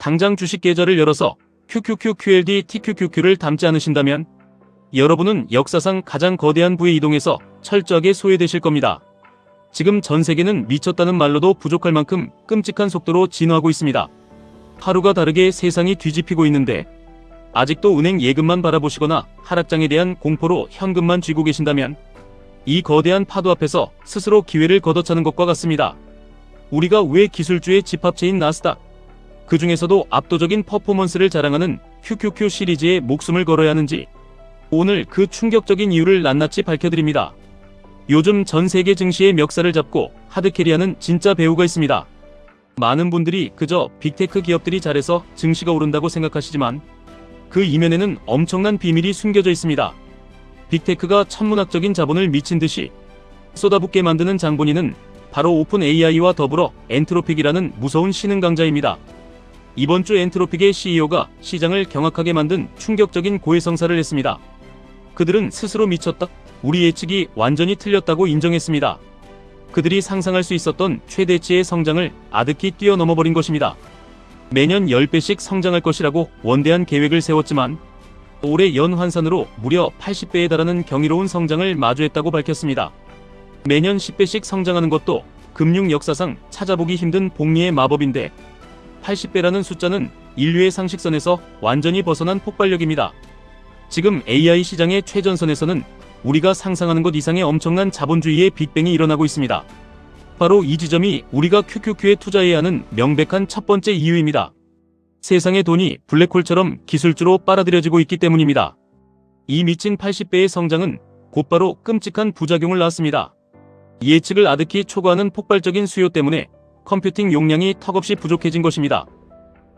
당장 주식 계좌를 열어서 QQQ, QLD, TQQQ를 담지 않으신다면 여러분은 역사상 가장 거대한 부에 이동해서 철저하게 소외되실 겁니다. 지금 전 세계는 미쳤다는 말로도 부족할 만큼 끔찍한 속도로 진화하고 있습니다. 하루가 다르게 세상이 뒤집히고 있는데 아직도 은행 예금만 바라보시거나 하락장에 대한 공포로 현금만 쥐고 계신다면 이 거대한 파도 앞에서 스스로 기회를 걷어차는 것과 같습니다. 우리가 왜 기술주의 집합체인 나스닥, 그 중에서도 압도적인 퍼포먼스를 자랑하는 QQQ 시리즈에 목숨을 걸어야 하는지 오늘 그 충격적인 이유를 낱낱이 밝혀드립니다. 요즘 전 세계 증시의 멱살을 잡고 하드캐리하는 진짜 배우가 있습니다. 많은 분들이 그저 빅테크 기업들이 잘해서 증시가 오른다고 생각하시지만 그 이면에는 엄청난 비밀이 숨겨져 있습니다. 빅테크가 천문학적인 자본을 미친 듯이 쏟아붓게 만드는 장본인은 바로 오픈 AI와 더불어 엔트로픽이라는 무서운 신흥 강자입니다. 이번 주 엔트로픽의 CEO가 시장을 경악하게 만든 충격적인 고해성사를 했습니다. 그들은 스스로 미쳤다, 우리 예측이 완전히 틀렸다고 인정했습니다. 그들이 상상할 수 있었던 최대치의 성장을 아득히 뛰어넘어버린 것입니다. 매년 10배씩 성장할 것이라고 원대한 계획을 세웠지만 올해 연환산으로 무려 80배에 달하는 경이로운 성장을 마주했다고 밝혔습니다. 매년 10배씩 성장하는 것도 금융 역사상 찾아보기 힘든 복리의 마법인데 80배라는 숫자는 인류의 상식선에서 완전히 벗어난 폭발력입니다. 지금 AI 시장의 최전선에서는 우리가 상상하는 것 이상의 엄청난 자본주의의 빅뱅이 일어나고 있습니다. 바로 이 지점이 우리가 QQQ에 투자해야 하는 명백한 첫 번째 이유입니다. 세상의 돈이 블랙홀처럼 기술주로 빨아들여지고 있기 때문입니다. 이 미친 80배의 성장은 곧바로 끔찍한 부작용을 낳았습니다. 예측을 아득히 초과하는 폭발적인 수요 때문에 컴퓨팅 용량이 턱없이 부족해진 것입니다.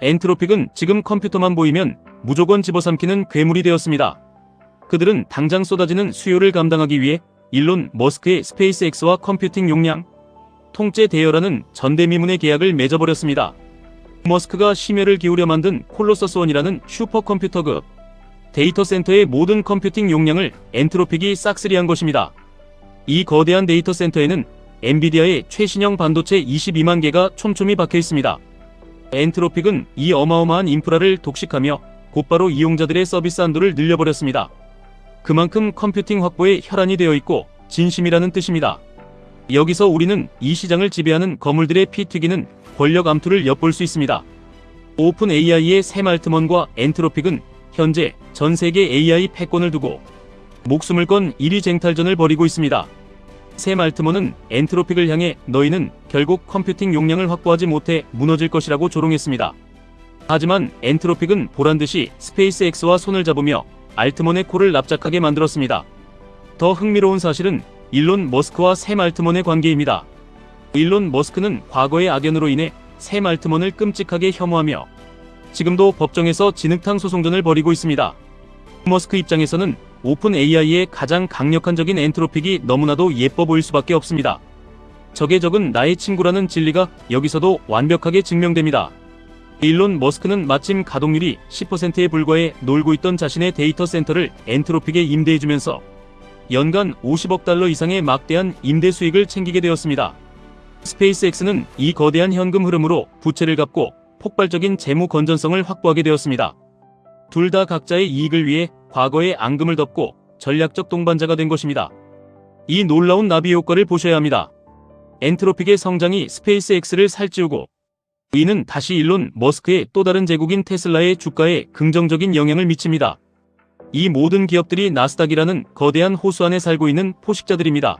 엔트로픽은 지금 컴퓨터만 보이면 무조건 집어삼키는 괴물이 되었습니다. 그들은 당장 쏟아지는 수요를 감당하기 위해 일론 머스크의 스페이스X와 컴퓨팅 용량 통째 대여라는 전대미문의 계약을 맺어버렸습니다. 머스크가 심혈을 기울여 만든 콜로서스1이라는 슈퍼컴퓨터급 데이터 센터의 모든 컴퓨팅 용량을 엔트로픽이 싹쓸이한 것입니다. 이 거대한 데이터 센터에는 엔비디아의 최신형 반도체 22만 개가 촘촘히 박혀 있습니다. 엔트로픽은 이 어마어마한 인프라를 독식하며 곧바로 이용자들의 서비스 한도를 늘려버렸습니다. 그만큼 컴퓨팅 확보에 혈안이 되어 있고 진심이라는 뜻입니다. 여기서 우리는 이 시장을 지배하는 거물들의 피 튀기는 권력 암투를 엿볼 수 있습니다. 오픈 AI의 샘 알트먼과 엔트로픽은 현재 전 세계 AI 패권을 두고 목숨을 건 1위 쟁탈전을 벌이고 있습니다. 샘 알트먼은 엔트로픽을 향해 너희는 결국 컴퓨팅 용량을 확보하지 못해 무너질 것이라고 조롱했습니다. 하지만 엔트로픽은 보란듯이 스페이스X와 손을 잡으며 알트먼의 코를 납작하게 만들었습니다. 더 흥미로운 사실은 일론 머스크와 샘 알트먼의 관계입니다. 일론 머스크는 과거의 악연으로 인해 샘 알트먼을 끔찍하게 혐오하며 지금도 법정에서 진흙탕 소송전을 벌이고 있습니다. 머스크 입장에서는 오픈 AI의 가장 강력한 적인 엔트로픽이 너무나도 예뻐 보일 수밖에 없습니다. 적의 적은 나의 친구라는 진리가 여기서도 완벽하게 증명됩니다. 일론 머스크는 마침 가동률이 10%에 불과해 놀고 있던 자신의 데이터 센터를 엔트로픽에 임대해주면서 연간 50억 달러 이상의 막대한 임대 수익을 챙기게 되었습니다. 스페이스X는 이 거대한 현금 흐름으로 부채를 갚고 폭발적인 재무 건전성을 확보하게 되었습니다. 둘 다 각자의 이익을 위해 과거의 앙금을 덮고 전략적 동반자가 된 것입니다. 이 놀라운 나비 효과를 보셔야 합니다. 엔트로픽의 성장이 스페이스X를 살찌우고 이는 다시 일론 머스크의 또 다른 제국인 테슬라의 주가에 긍정적인 영향을 미칩니다. 이 모든 기업들이 나스닥이라는 거대한 호수 안에 살고 있는 포식자들입니다.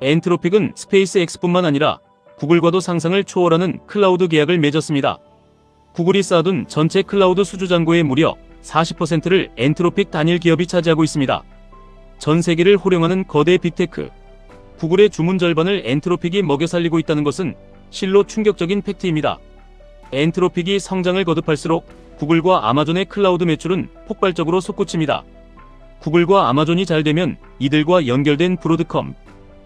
엔트로픽은 스페이스X뿐만 아니라 구글과도 상상을 초월하는 클라우드 계약을 맺었습니다. 구글이 쌓아둔 전체 클라우드 수주 잔고의 무려 40%를 엔트로픽 단일 기업이 차지하고 있습니다. 전 세계를 호령하는 거대 빅테크, 구글의 주문 절반을 엔트로픽이 먹여 살리고 있다는 것은 실로 충격적인 팩트입니다. 엔트로픽이 성장을 거듭할수록 구글과 아마존의 클라우드 매출은 폭발적으로 솟구칩니다. 구글과 아마존이 잘 되면 이들과 연결된 브로드컴,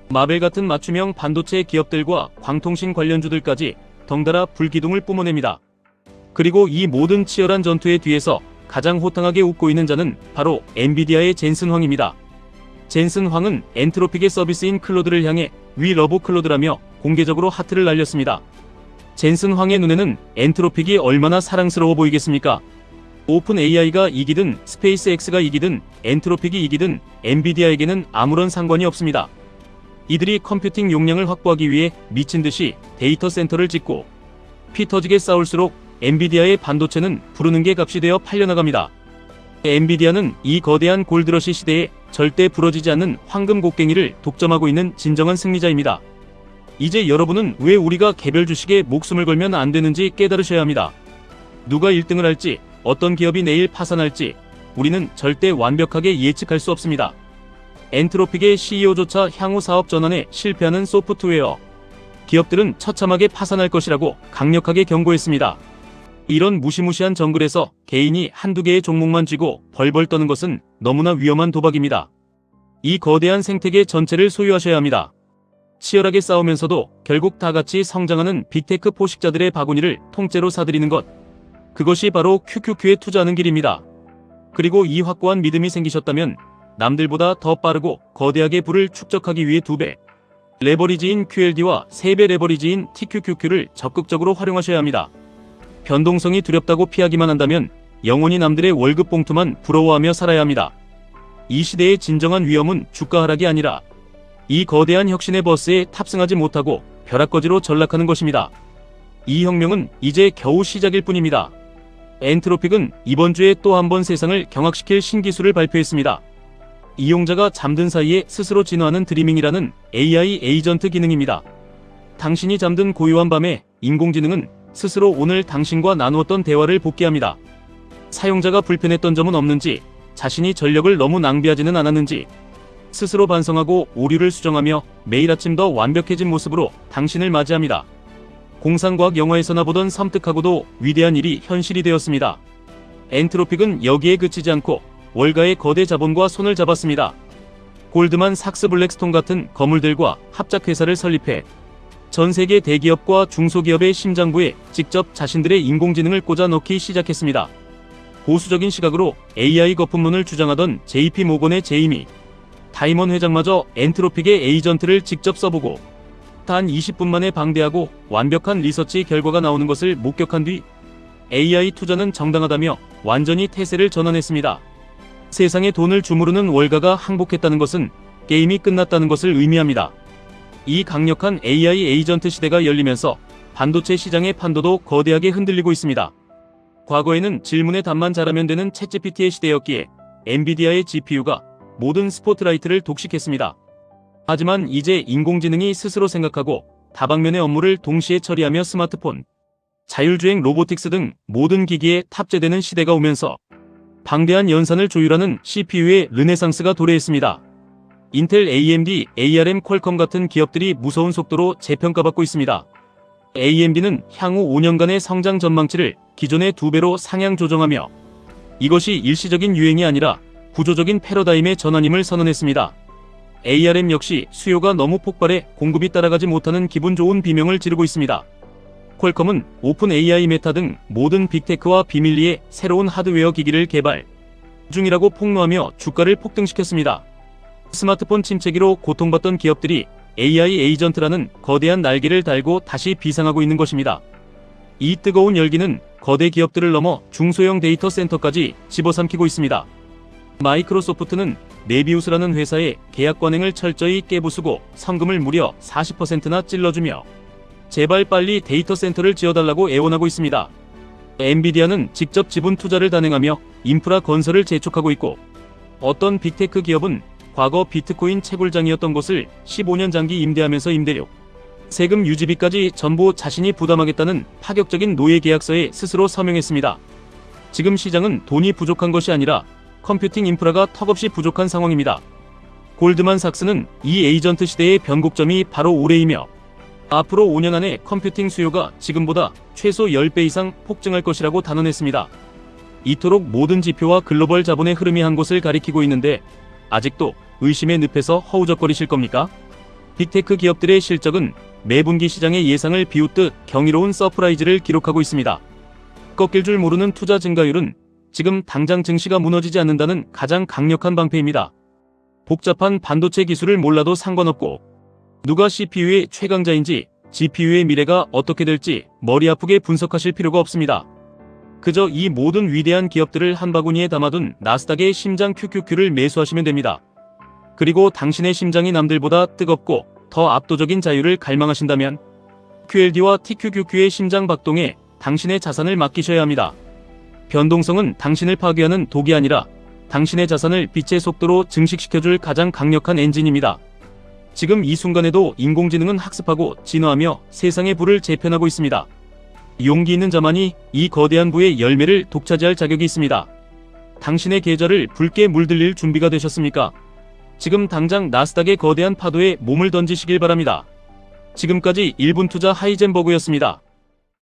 마벨 같은 맞춤형 반도체 기업들과 광통신 관련주들까지 덩달아 불기둥을 뿜어냅니다. 그리고 이 모든 치열한 전투의 뒤에서 가장 호탕하게 웃고 있는 자는 바로 엔비디아의 젠슨 황입니다. 젠슨 황은 엔트로픽의 서비스인 클로드를 향해 위 러브 클로드라며 공개적으로 하트를 날렸습니다. 젠슨 황의 눈에는 엔트로픽이 얼마나 사랑스러워 보이겠습니까? 오픈 AI가 이기든 스페이스X가 이기든 엔트로픽이 이기든 엔비디아에게는 아무런 상관이 없습니다. 이들이 컴퓨팅 용량을 확보하기 위해 미친 듯이 데이터 센터를 짓고 피 터지게 싸울수록 엔비디아의 반도체는 부르는 게 값이 되어 팔려나갑니다. 엔비디아는 이 거대한 골드러시 시대에 절대 부러지지 않는 황금 곡괭이를 독점하고 있는 진정한 승리자입니다. 이제 여러분은 왜 우리가 개별 주식에 목숨을 걸면 안 되는지 깨달으셔야 합니다. 누가 1등을 할지, 어떤 기업이 내일 파산할지 우리는 절대 완벽하게 예측할 수 없습니다. 엔트로픽의 CEO조차 향후 사업 전환에 실패하는 소프트웨어 기업들은 처참하게 파산할 것이라고 강력하게 경고했습니다. 이런 무시무시한 정글에서 개인이 한두 개의 종목만 쥐고 벌벌 떠는 것은 너무나 위험한 도박입니다. 이 거대한 생태계 전체를 소유하셔야 합니다. 치열하게 싸우면서도 결국 다 같이 성장하는 빅테크 포식자들의 바구니를 통째로 사들이는 것. 그것이 바로 QQQ에 투자하는 길입니다. 그리고 이 확고한 믿음이 생기셨다면 남들보다 더 빠르고 거대하게 부를 축적하기 위해 2배 레버리지인 QLD와 3배 레버리지인 TQQQ를 적극적으로 활용하셔야 합니다. 변동성이 두렵다고 피하기만 한다면 영원히 남들의 월급 봉투만 부러워하며 살아야 합니다. 이 시대의 진정한 위험은 주가 하락이 아니라 이 거대한 혁신의 버스에 탑승하지 못하고 벼락거지로 전락하는 것입니다. 이 혁명은 이제 겨우 시작일 뿐입니다. 엔트로픽은 이번 주에 또 한 번 세상을 경악시킬 신기술을 발표했습니다. 이용자가 잠든 사이에 스스로 진화하는 드리밍이라는 AI 에이전트 기능입니다. 당신이 잠든 고요한 밤에 인공지능은 스스로 오늘 당신과 나누었던 대화를 복귀합니다. 사용자가 불편했던 점은 없는지, 자신이 전력을 너무 낭비하지는 않았는지 스스로 반성하고 오류를 수정하며 매일 아침 더 완벽해진 모습으로 당신을 맞이합니다. 공상과학 영화에서나 보던 섬뜩하고도 위대한 일이 현실이 되었습니다. 엔트로픽은 여기에 그치지 않고 월가의 거대 자본과 손을 잡았습니다. 골드만 삭스 블랙스톤 같은 거물들과 합작회사를 설립해 전 세계 대기업과 중소기업의 심장부에 직접 자신들의 인공지능을 꽂아 넣기 시작했습니다. 보수적인 시각으로 AI 거품론을 주장하던 JP 모건의 제이미 다이먼 회장마저 엔트로픽의 에이전트를 직접 써보고 단 20분 만에 방대하고 완벽한 리서치 결과가 나오는 것을 목격한 뒤 AI 투자는 정당하다며 완전히 태세를 전환했습니다. 세상에 돈을 주무르는 월가가 항복했다는 것은 게임이 끝났다는 것을 의미합니다. 이 강력한 AI 에이전트 시대가 열리면서 반도체 시장의 판도도 거대하게 흔들리고 있습니다. 과거에는 질문에 답만 잘하면 되는 챗GPT의 시대였기에 엔비디아의 GPU가 모든 스포트라이트를 독식했습니다. 하지만 이제 인공지능이 스스로 생각하고 다방면의 업무를 동시에 처리하며 스마트폰, 자율주행 로보틱스 등 모든 기기에 탑재되는 시대가 오면서 방대한 연산을 조율하는 CPU의 르네상스가 도래했습니다. 인텔, AMD, ARM, 퀄컴 같은 기업들이 무서운 속도로 재평가받고 있습니다. AMD는 향후 5년간의 성장 전망치를 기존의 2배로 상향 조정하며 이것이 일시적인 유행이 아니라 구조적인 패러다임의 전환임을 선언했습니다. ARM 역시 수요가 너무 폭발해 공급이 따라가지 못하는 기분 좋은 비명을 지르고 있습니다. 퀄컴은 오픈 AI 메타 등 모든 빅테크와 비밀리에 새로운 하드웨어 기기를 개발 중이라고 폭로하며 주가를 폭등시켰습니다. 스마트폰 침체기로 고통받던 기업들이 AI 에이전트라는 거대한 날개를 달고 다시 비상하고 있는 것입니다. 이 뜨거운 열기는 거대 기업들을 넘어 중소형 데이터 센터까지 집어삼키고 있습니다. 마이크로소프트는 네비우스라는 회사의 계약 관행을 철저히 깨부수고 성금을 무려 40%나 찔러주며 제발 빨리 데이터 센터를 지어달라고 애원하고 있습니다. 엔비디아는 직접 지분 투자를 단행하며 인프라 건설을 재촉하고 있고 어떤 빅테크 기업은 과거 비트코인 채굴장이었던 곳을 15년 장기 임대하면서 임대료, 세금 유지비까지 전부 자신이 부담하겠다는 파격적인 노예 계약서에 스스로 서명했습니다. 지금 시장은 돈이 부족한 것이 아니라 컴퓨팅 인프라가 턱없이 부족한 상황입니다. 골드만삭스는 이 에이전트 시대의 변곡점이 바로 올해이며 앞으로 5년 안에 컴퓨팅 수요가 지금보다 최소 10배 이상 폭증할 것이라고 단언했습니다. 이토록 모든 지표와 글로벌 자본의 흐름이 한 곳을 가리키고 있는데 아직도 의심의 늪에서 허우적거리실 겁니까? 빅테크 기업들의 실적은 매분기 시장의 예상을 비웃듯 경이로운 서프라이즈를 기록하고 있습니다. 꺾일 줄 모르는 투자 증가율은 지금 당장 증시가 무너지지 않는다는 가장 강력한 방패입니다. 복잡한 반도체 기술을 몰라도 상관없고 누가 CPU의 최강자인지 GPU의 미래가 어떻게 될지 머리 아프게 분석하실 필요가 없습니다. 그저 이 모든 위대한 기업들을 한 바구니에 담아둔 나스닥의 심장 QQQ를 매수하시면 됩니다. 그리고 당신의 심장이 남들보다 뜨겁고 더 압도적인 자유를 갈망하신다면 QLD와 TQQQ의 심장 박동에 당신의 자산을 맡기셔야 합니다. 변동성은 당신을 파괴하는 독이 아니라 당신의 자산을 빛의 속도로 증식시켜줄 가장 강력한 엔진입니다. 지금 이 순간에도 인공지능은 학습하고 진화하며 세상의 부를 재편하고 있습니다. 용기 있는 자만이 이 거대한 부의 열매를 독차지할 자격이 있습니다. 당신의 계좌를 붉게 물들일 준비가 되셨습니까? 지금 당장 나스닥의 거대한 파도에 몸을 던지시길 바랍니다. 지금까지 1분 투자 하이젠버그였습니다.